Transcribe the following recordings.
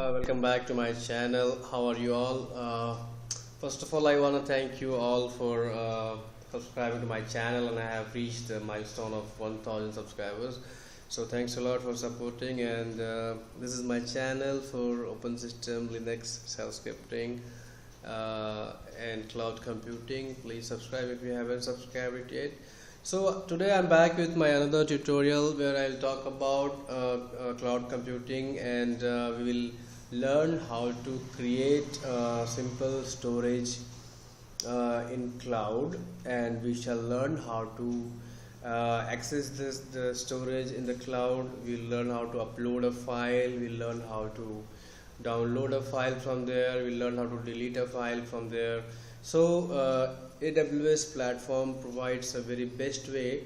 Welcome back to my channel. How are you all? First of all, I want to thank you all for subscribing to my channel, and I have reached the milestone of 1000 subscribers. So thanks a lot for supporting. And this is my channel for open system, Linux, shell scripting, and cloud computing. Please subscribe if you haven't subscribed yet. So today I'm back with my another tutorial where I'll talk about cloud computing, and we will learn how to create simple storage in cloud, and we shall learn how to access the storage in the cloud. We'll learn how to upload a file, we'll learn how to download a file from there, we'll learn how to delete a file from there. So AWS platform provides a very best way,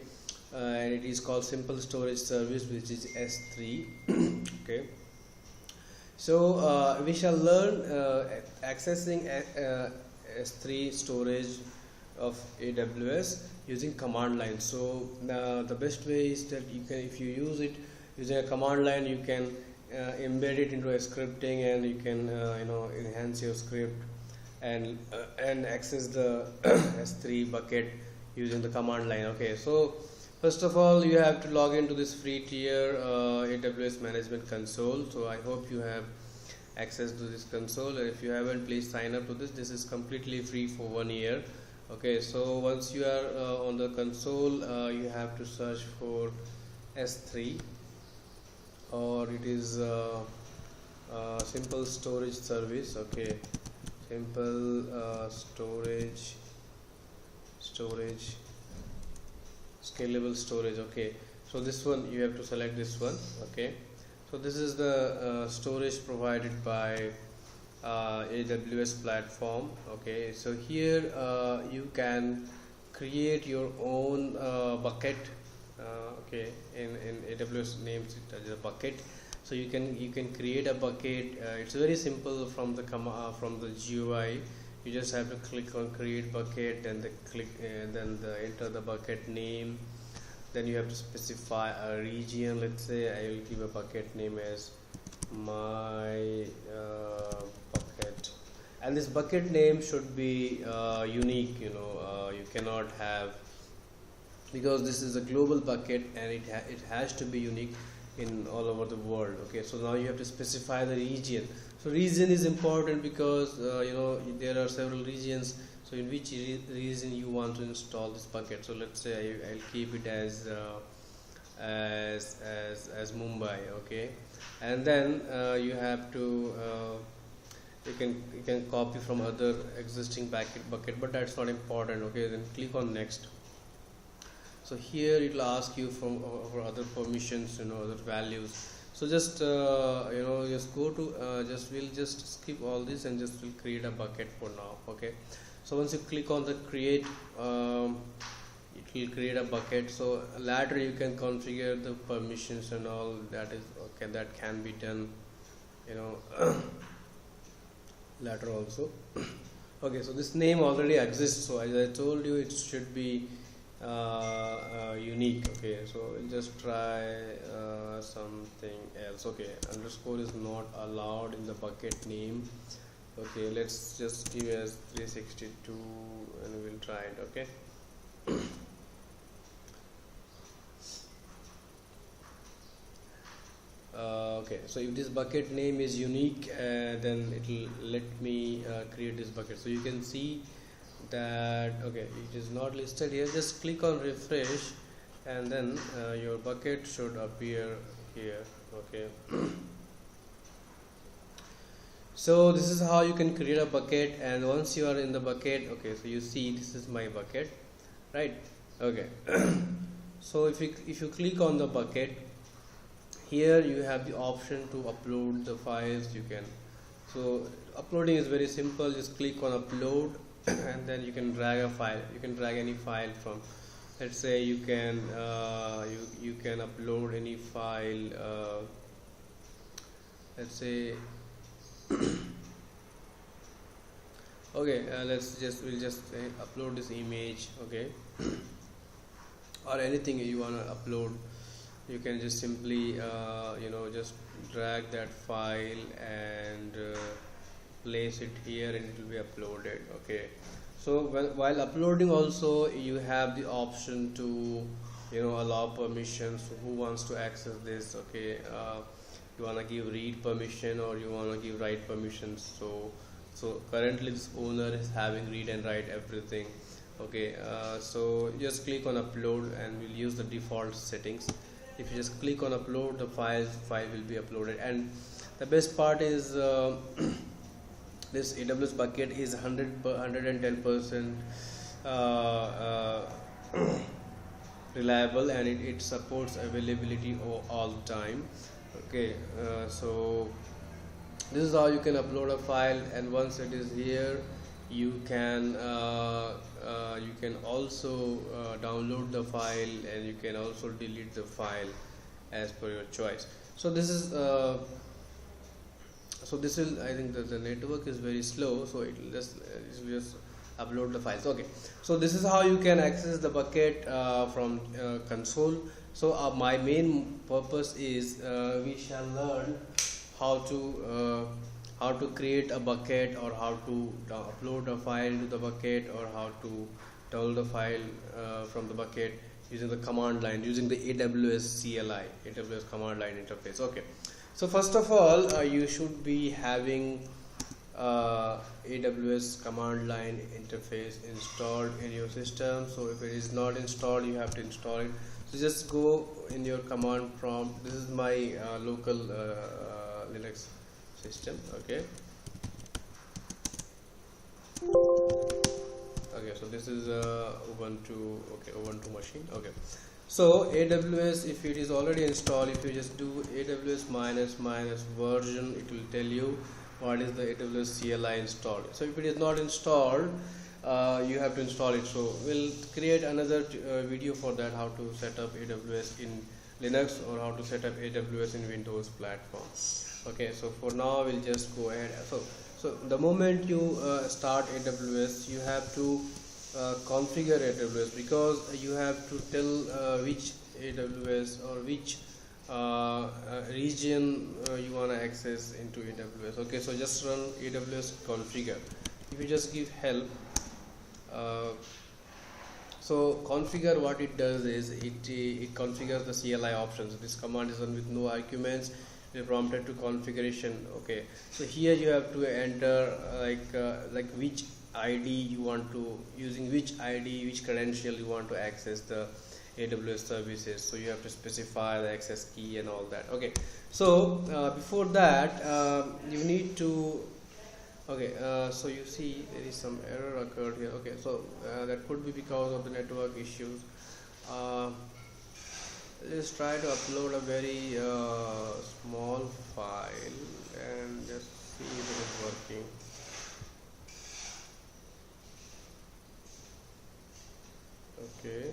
and it is called simple storage service, which is S3. Okay, so we shall learn accessing S3 storage of AWS using command line. So the best way is that you can, if you use it using a command line, you can embed it into a scripting, and you can enhance your script and access the S3 bucket using the command line. Okay, so first of all, you have to log into this free tier AWS management console. So I hope you have access to this console, and if you haven't, please sign up to this. This is completely free for 1 year. Okay, so once you are on the console, you have to search for S3, or it is simple storage service. Okay, simple storage scalable storage. Okay, so this one you have to select this one. Okay, so this is the storage provided by AWS platform. Okay, so here you can create your own bucket. Okay, in AWS names it as a bucket. So you can create a bucket. It's very simple from the GUI. You just have to click on create bucket, and then enter the bucket name. Then you have to specify a region. Let's say I will give a bucket name as my bucket, and this bucket name should be unique. You cannot have, because this is a global bucket, and it has to be unique in all over the world. Okay, so now you have to specify the region. So region is important because there are several regions. So in which region you want to install this bucket. So let's say I'll keep it as Mumbai. Okay, and then you have to you can copy from other existing bucket, but that's not important. Okay, then click on next. So here it will ask you for other permissions, other values. So just just go to we'll just skip all this, and just will create a bucket for now. Okay, so once you click on the create, it will create a bucket. So later you can configure the permissions and all. That is okay, that can be done later also. Okay, so this name already exists, so as I told you, it should be unique. Okay, so we'll just try something else. Okay, underscore is not allowed in the bucket name. Okay, let's just give as 362, and we'll try it. Okay. Okay, so if this bucket name is unique, then it will let me create this bucket. So you can see that okay, it is not listed here. Just click on refresh, and then your bucket should appear here. Okay. So this is how you can create a bucket, and once you are in the bucket, okay, so you see this is my bucket, right? Okay. So if you click on the bucket, here you have the option to upload the files. You can, so uploading is very simple. Just click on upload, and then you can drag a file. You can drag any file from, let's say you can upload any file, let's say okay, we'll just upload this image. Okay, or anything you want to upload. You can just simply just drag that file and place it here and it will be uploaded. Okay, so while uploading also you have the option to allow permissions who wants to access this. Okay, you want to give read permission or you want to give write permissions. So currently this owner is having read and write everything. Okay, so just click on upload and we'll use the default settings. If you just click on upload, the file will be uploaded. And the best part is this AWS bucket is 110% reliable, and it supports availability all the time. Okay, so this is how you can upload a file, and once it is here you can also download the file, and you can also delete the file as per your choice. So this is I think that the network is very slow, so it will just upload the files. Okay, so this is how you can access the bucket from console. So my main purpose is we shall learn how to create a bucket, or how to upload a file to the bucket, or how to download the file from the bucket using the command line, using the AWS CLI, AWS command line interface. Okay, so first of all you should be having AWS command line interface installed in your system. So if it is not installed, you have to install it. So just go in your command prompt. This is my local Linux system. Okay, so this is Ubuntu. Okay, Ubuntu machine. Okay, so AWS, if it is already installed, if you just do AWS minus version, it will tell you what is the AWS CLI installed. So if it is not installed, you have to install it. So we'll create another video for that, how to set up AWS in Linux, or how to set up AWS in Windows platform. Okay, so for now we'll just go ahead. So the moment you start AWS, you have to configure AWS, because you have to tell which AWS or which region you want to access into AWS. Okay, so just run AWS configure. If you just give help, so configure, what it does is it configures the CLI options. This command is run with no arguments. It prompted to configuration. Okay, so here you have to enter like which ID you want to, using which ID, which credential you want to access the AWS services. So you have to specify the access key and all that. Okay, so before that you need to, okay, so you see there is some error occurred here. Okay, so that could be because of the network issues. Let's try to upload a very small file and just see if it is working. Okay,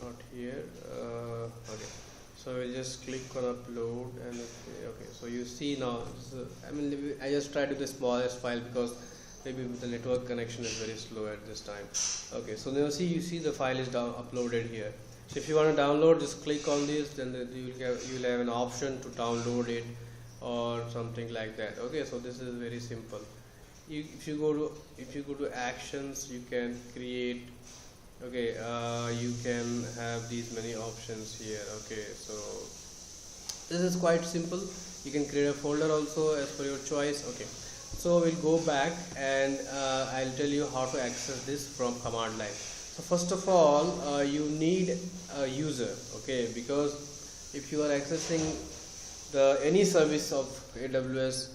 not here. Okay, so we'll just click on upload, and okay, so you see now, I just tried with the smallest file because maybe the network connection is very slow at this time. Okay, so now you see the file is uploaded here. So if you want to download, just click on this, then you will have an option to download it or something like that. Okay, so this is very simple. If you go to actions, you can create. Okay, you can have these many options here. Okay, so this is quite simple. You can create a folder also as per your choice. Okay, so we'll go back, and I'll tell you how to access this from command line. So first of all, you need a user. Okay, because if you are accessing any service of AWS,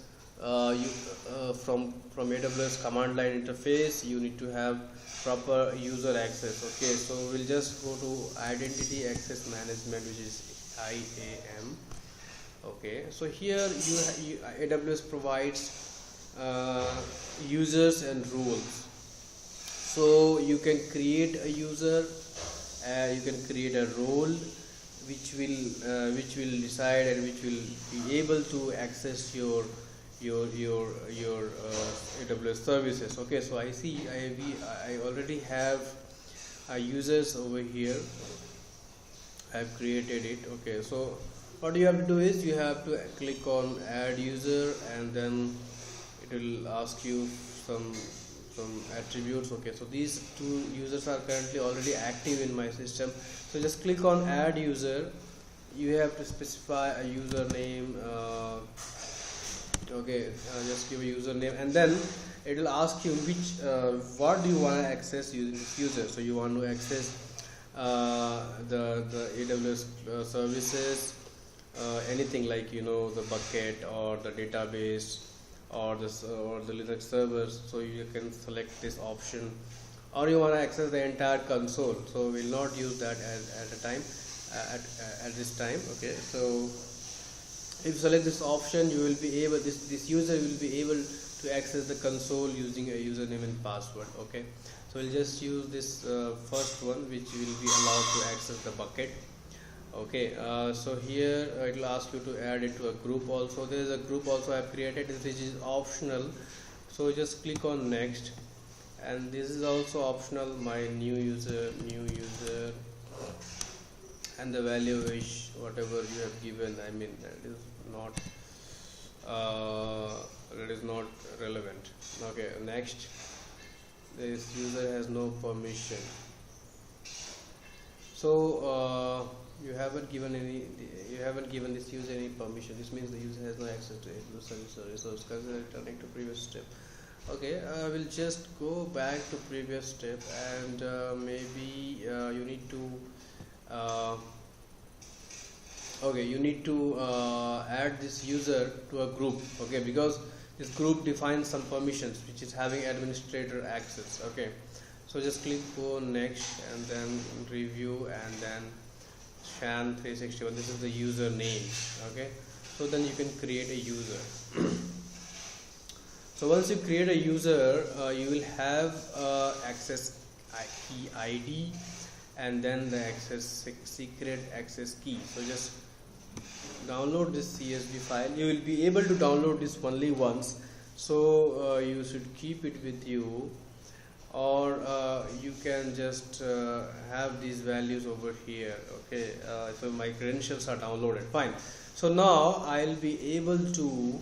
from AWS command line interface, you need to have proper user access. Okay, so we'll just go to identity access management, which is IAM. Okay, so here AWS provides users and roles. So you can create a user, you can create a role which will decide and which will be able to access your AWS services. Okay, so I see I already have users over here. I have created it. Okay, so what you have to do is you have to click on add user, and then it will ask you some attributes. Okay, so these two users are currently already active in my system, so just click on add user. You have to specify a username. Just give a username, and then it will ask you which what do you want to access using this user. So you want to access the AWS services, anything like the bucket or the database or the Linux servers. So you can select this option, or you want to access the entire console. So we will not use that at a time at this time. Okay, so if you select this option, you will be able this user will be able to access the console using a username and password. Okay, so we'll just use this first one, which will be allowed to access the bucket. Okay, so here it will ask you to add it to a group also. There is a group also I have created, which is optional, so just click on next, and this is also optional, my new user, and the value is whatever you have given. I mean, that is not relevant. Okay, next. This user has no permission, so you haven't given this user any permission. This means the user has no access to AWS service or resource. Consider returning to previous step. Okay, I will just go back to previous step, and maybe you need to add this user to a group. Okay, because this group defines some permissions which is having administrator access. Okay, so just click on next, and then review, and then shan 361. This is the user name. Okay, so then you can create a user. So once you create a user, you will have access key ID, and then the secret access key. So just download this CSV file. You will be able to download this only once, so you should keep it with you, or you can just have these values over here. Okay, so my credentials are downloaded. Fine. So now I'll be able to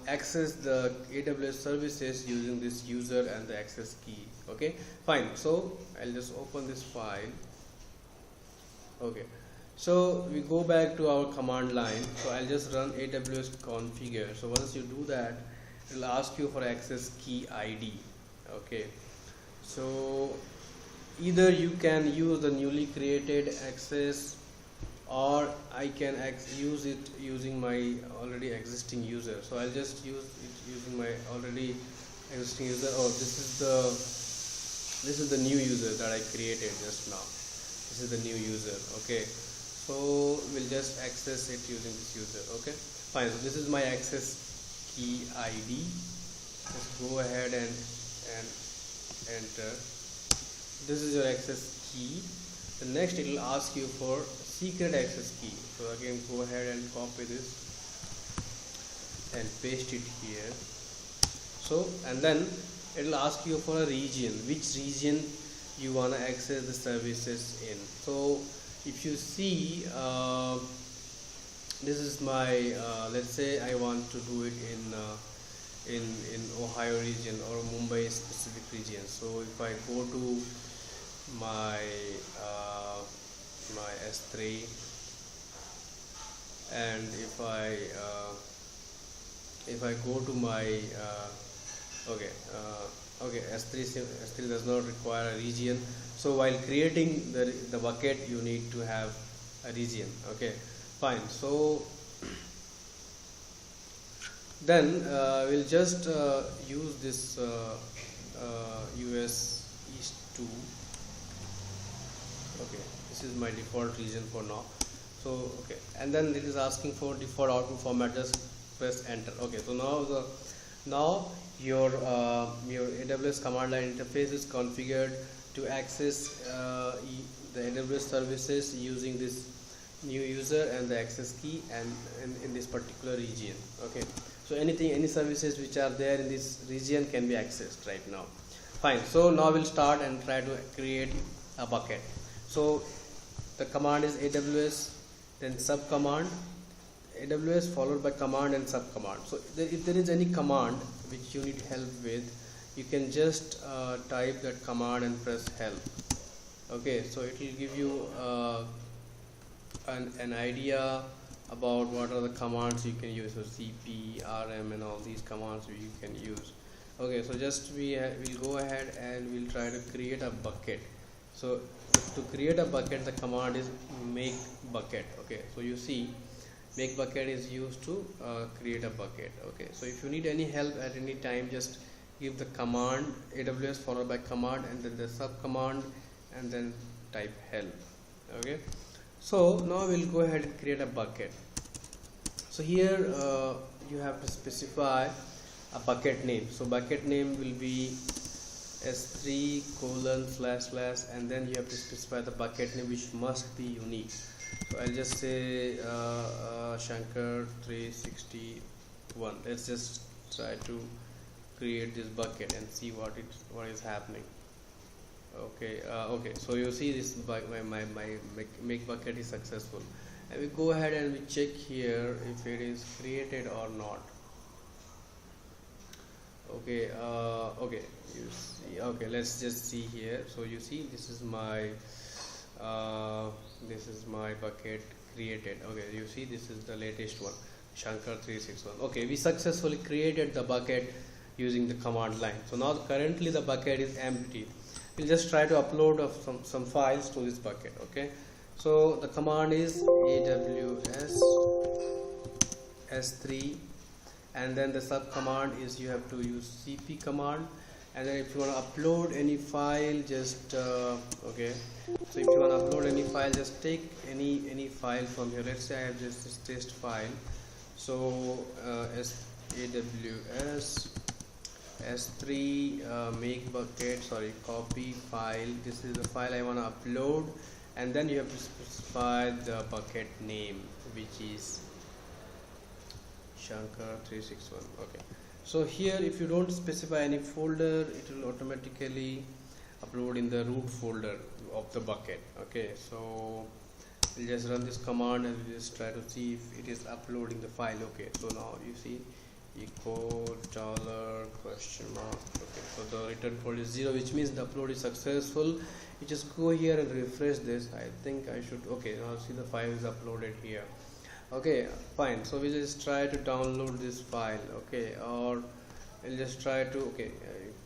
access the AWS services using this user and the access key. Okay, fine. So I'll just open this file. Okay, so we go back to our command line. So I'll just run AWS configure. So once you do that, it will ask you for access key ID. Okay, so either you can use the newly created access, or I can use it using my already existing user. So I'll just use it using my already existing user. Oh, this is the new user that I created just now. This is the new user. Okay, so we'll just access it using this user. Okay, fine. So this is my access key ID. Just go ahead and enter. This is your access key. The next, it will ask you for secret access key. So again, go ahead and copy this and paste it here. So, and then it will ask you for a region, which region you want to access the services in. So if you see, this is my let's say I want to do it in Ohio region or Mumbai specific region. So if I go to my my S3, and if I go to my S3 does not require a region. So while creating the bucket, you need to have a region. Okay, fine. So then we'll just use this US East 2. Okay, this is my default region for now. So okay, and then it is asking for default output format. Just press enter. Okay, so now your AWS command line interface is configured to access the AWS services using this new user and the access key, and in this particular region. Okay, so any services which are there in this region can be accessed right now. Fine. So now we'll start and try to create a bucket. So the command is AWS then sub command, AWS followed by command and sub command. So if there is any command which you need help with, you can just type that command and press help. Okay, so it will give you an idea about what are the commands you can use. So cp, rm and all these commands you can use. Okay, so just we'll go ahead and we'll try to create a bucket. So to create a bucket, the command is make bucket. Okay, so you see make bucket is used to create a bucket. Okay, so if you need any help at any time, just give the command AWS followed by command and then the sub command and then type help. Okay, so now we'll go ahead and create a bucket. So here you have to specify a bucket name. So bucket name will be s3 : / and then you have to specify the bucket name, which must be unique. So I'll just say Shankar 361. Let's just try to create this bucket and see what is happening. Okay, okay, so you see this my make bucket is successful, and we go ahead and we check here if it is created or not. Okay, okay, you see, okay, let's just see here. So you see this is my bucket created. Okay, you see this is the latest one, Shankar 361. Okay, we successfully created the bucket using the command line. So now currently the bucket is empty. We'll just try to upload some files to this bucket. Okay, so the command is AWS S3, and then the sub command is you have to use cp command, and then if you want to upload any file, just okay, so if you want to upload any file, just take any file from here. Let's say I have just this test file. So AWS S3 make bucket, sorry, copy file. This is the file I want to upload, and then you have to specify the bucket name, which is Shankar 361. Okay, so here if you don't specify any folder, it will automatically upload in the root folder of the bucket. Okay, so we'll just run this command and we'll just try to see if it is uploading the file. Okay, so now you see echo $question mark. Okay, so the return code is 0, which means the upload is successful. You just go here and refresh this. I think I should, okay, now see the file is uploaded here. Okay, fine. So we just try to download this file. Okay, or we'll just try to, okay,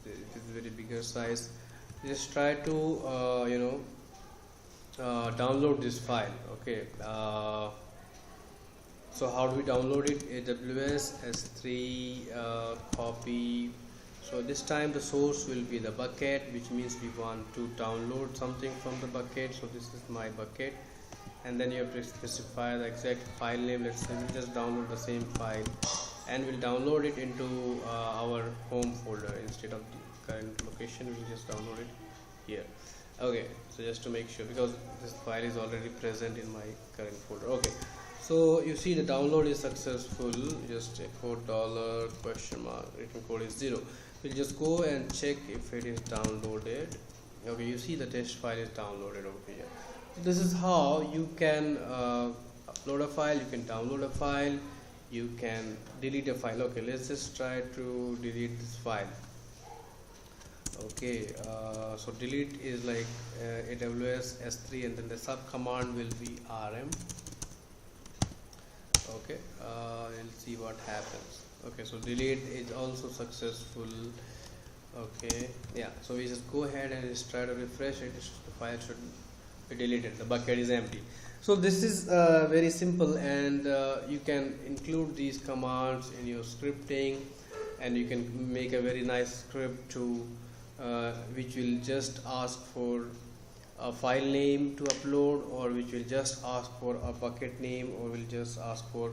it is very bigger size. Just try to download this file. Okay, so how do we download it? AWS S3 copy. So this time the source will be the bucket, which means we want to download something from the bucket. So this is my bucket, and then you have to specify the exact file name. Let's say we'll just download the same file and we'll download it into our home folder instead of the current location. We'll just download it here. Okay, so just to make sure, because this file is already present in my current folder. Okay, so you see the download is successful. Just echo $question mark, return code is 0. We'll just go and check if it is downloaded. Okay, you see the test file is downloaded over here. This is how you can upload a file, you can download a file, you can delete a file. Okay, let's just try to delete this file. Okay, so delete is like AWS S3, and then the sub command will be rm. Okay, we'll see what happens. Okay, so delete is also successful. Okay, yeah, so we just go ahead and just try to refresh it. The file should be deleted, the bucket is empty. So this is very simple, and you can include these commands in your scripting, and you can make a very nice script to which will just ask for a file name to upload, or which will just ask for a bucket name, or will just ask for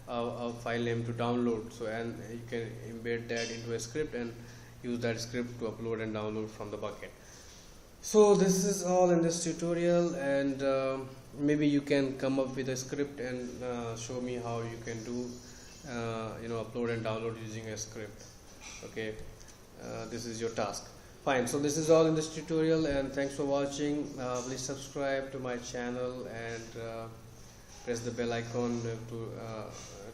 a file name to download. So, and you can embed that into a script and use that script to upload and download from the bucket. So this is all in this tutorial, and maybe you can come up with a script and show me how you can do upload and download using a script. Okay, this is your task. Fine, so this is all in this tutorial, and thanks for watching. Please subscribe to my channel, and press the bell icon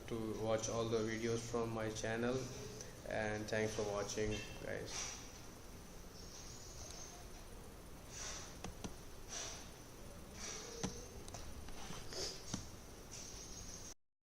to watch all the videos from my channel, and thanks for watching, guys.